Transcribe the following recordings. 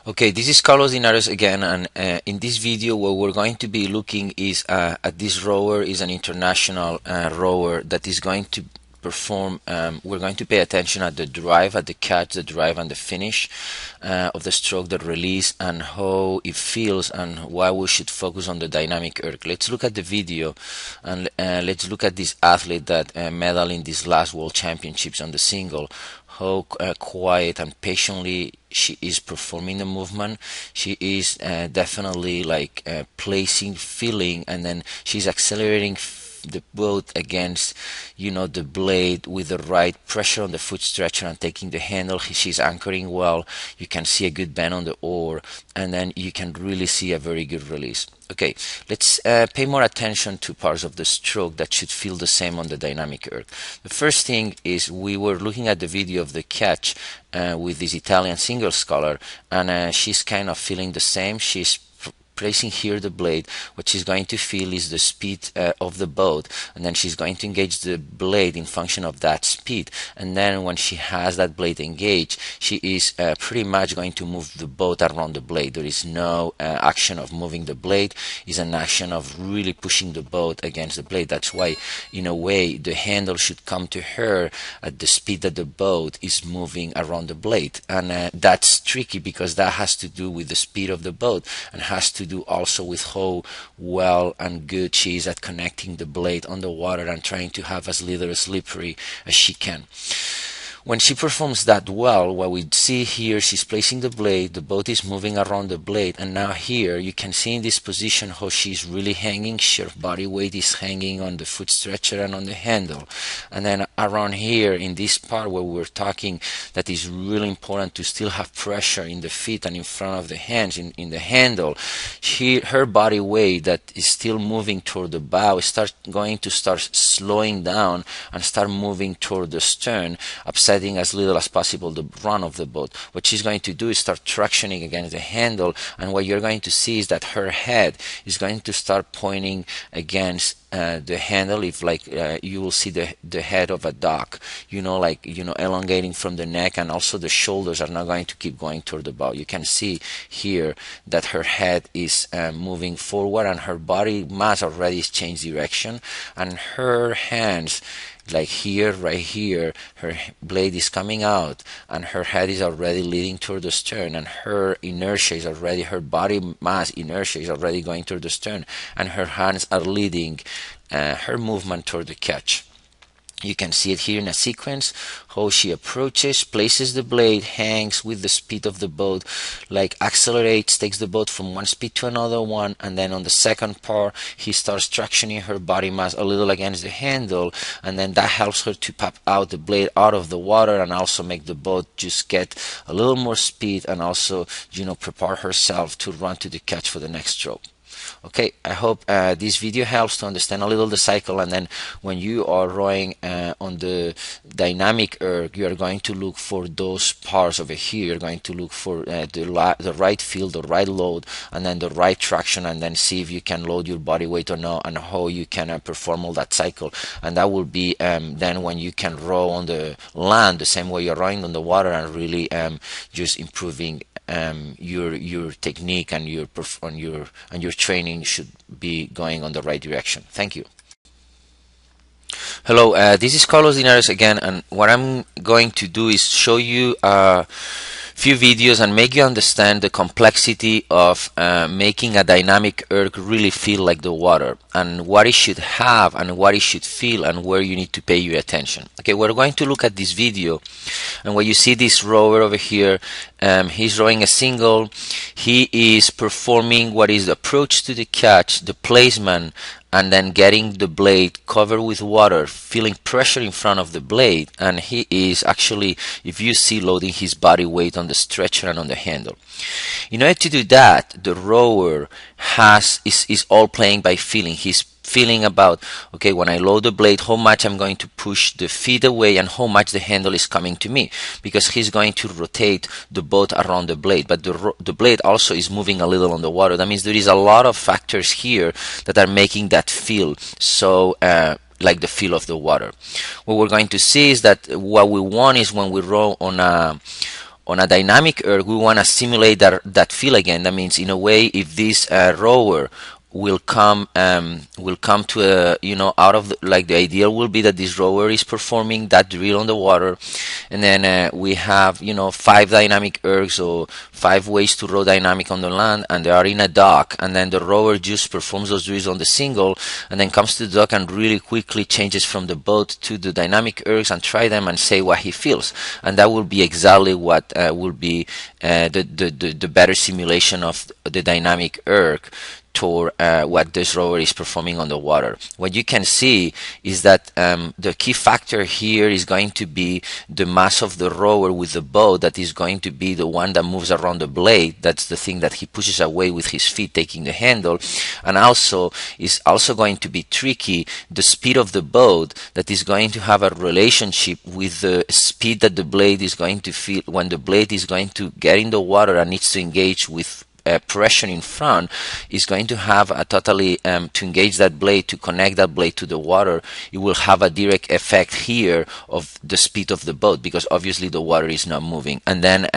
Okay, this is Carlos Dinares again, and in this video what we're going to be looking is at this rower is an international rower that is going to perform, we're going to pay attention at the drive, at the catch, the drive and the finish of the stroke, the release, and how it feels, and why we should focus on the dynamic erg. Let's look at the video, and let's look at this athlete that medaled in these last World Championships on the single, how quiet and patiently she is performing the movement. She is definitely like placing, feeling, and then she's accelerating the boat against, the blade with the right pressure on the foot stretcher and taking the handle. She's anchoring well. You can see a good bend on the oar, and then you can really see a very good release. Okay, let's pay more attention to parts of the stroke that should feel the same on the dynamic erg. The first thing is, we were looking at the video of the catch with this Italian single scholar, and she's kind of feeling the same. She's placing here the blade. What she's going to feel is the speed of the boat, and then she's going to engage the blade in function of that speed, and then when she has that blade engaged, she is pretty much going to move the boat around the blade. There is no action of moving the blade. It's an action of really pushing the boat against the blade. That's why, in a way, the handle should come to her at the speed that the boat is moving around the blade, and that's tricky because that has to do with the speed of the boat, and has to do also with how well and good she is at connecting the blade on the water and trying to have as little slippery as she can. When she performs that well, what we see here, she's placing the blade, the boat is moving around the blade, and now here you can see in this position how she's really hanging, her body weight is hanging on the foot stretcher and on the handle. And then around here in this part where we're talking, that is really important to still have pressure in the feet and in front of the hands, in the handle, her body weight that is still moving toward the bow going to start slowing down and start moving toward the stern, upsetting as little as possible the run of the boat. What she's going to do is start tractioning against the handle, and what you're going to see is that her head is going to start pointing against the handle. If you will see the head of a duck, elongating from the neck, and also the shoulders are not going to keep going toward the bow. You can see here that her head is moving forward, and her body mass already has changed direction, and her hands, like here, right here, her blade is coming out, and her head is already leading toward the stern, and her inertia is already, her body mass inertia is already going toward the stern, and her hands are leading her movement toward the catch. You can see it here in a sequence, how she approaches, places the blade, hangs with the speed of the boat, accelerates, takes the boat from one speed to another one, and then on the second part, he starts tractioning her body mass a little against the handle, and then that helps her to pop out the blade out of the water, and also make the boat just get a little more speed, and also, prepare herself to run to the catch for the next stroke. Okay, I hope this video helps to understand a little the cycle, and then when you are rowing on the dynamic erg, you are going to look for those parts over here. You're going to look for the right field, the right load, and then the right traction, and then see if you can load your body weight or not, and how you can perform all that cycle. And that will be then when you can row on the land the same way you're rowing on the water, and really just improving your technique, and your training should be going on the right direction. Thank you. Hello, this is Carlos Dinares again, and what I'm going to do is show you a few videos and make you understand the complexity of making a dynamic erg really feel like the water, and what it should have, and what it should feel, and where you need to pay your attention. Okay, we're going to look at this video, and when you see this rower over here, he's rowing a single. He is performing what is the approach to the catch, the placement, and then getting the blade covered with water, feeling pressure in front of the blade, and he is actually, if you see, loading his body weight on the stretcher and on the handle. In order to do that, the rower is all playing by feeling. He's feeling about, okay, when I load the blade, how much I'm going to push the feet away, and how much the handle is coming to me, because he's going to rotate the boat around the blade, but the blade also is moving a little on the water. That means there is a lot of factors here that are making that feel so like the feel of the water. What we're going to see is that what we want is, when we row on On a dynamic erg, we want to simulate that feel again. That means, in a way, if this rower will come to a, out of like, the ideal will be that this rower is performing that drill on the water, and then we have 5 dynamic ergs, or 5 ways to row dynamic on the land, and they are in a dock, and then the rower just performs those drills on the single, and then comes to the dock and really quickly changes from the boat to the dynamic ergs and try them and say what he feels. And that will be exactly what will be the better simulation of the dynamic erg toward what this rower is performing on the water. What you can see is that the key factor here is going to be the mass of the rower with the boat, that is going to be the one that moves around the blade. That's the thing that he pushes away with his feet, taking the handle. And also is also going to be tricky, the speed of the boat, that is going to have a relationship with the speed that the blade is going to feel when the blade is going to get in the water and needs to engage with pressure in front. Is going to have a totally to engage that blade, to connect that blade to the water. It will have a direct effect here of the speed of the boat, because obviously the water is not moving. And then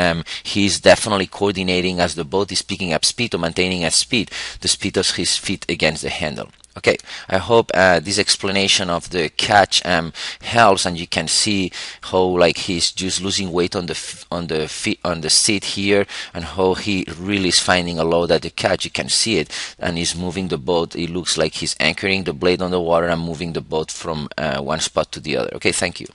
he's definitely coordinating, as the boat is picking up speed or maintaining a speed, the speed of his feet against the handle. Okay, I hope this explanation of the catch helps, and you can see how, like, he's just losing weight on the seat here, and how he really is finding a load at the catch. You can see it, and he's moving the boat. It looks like he's anchoring the blade on the water and moving the boat from one spot to the other. Okay, thank you.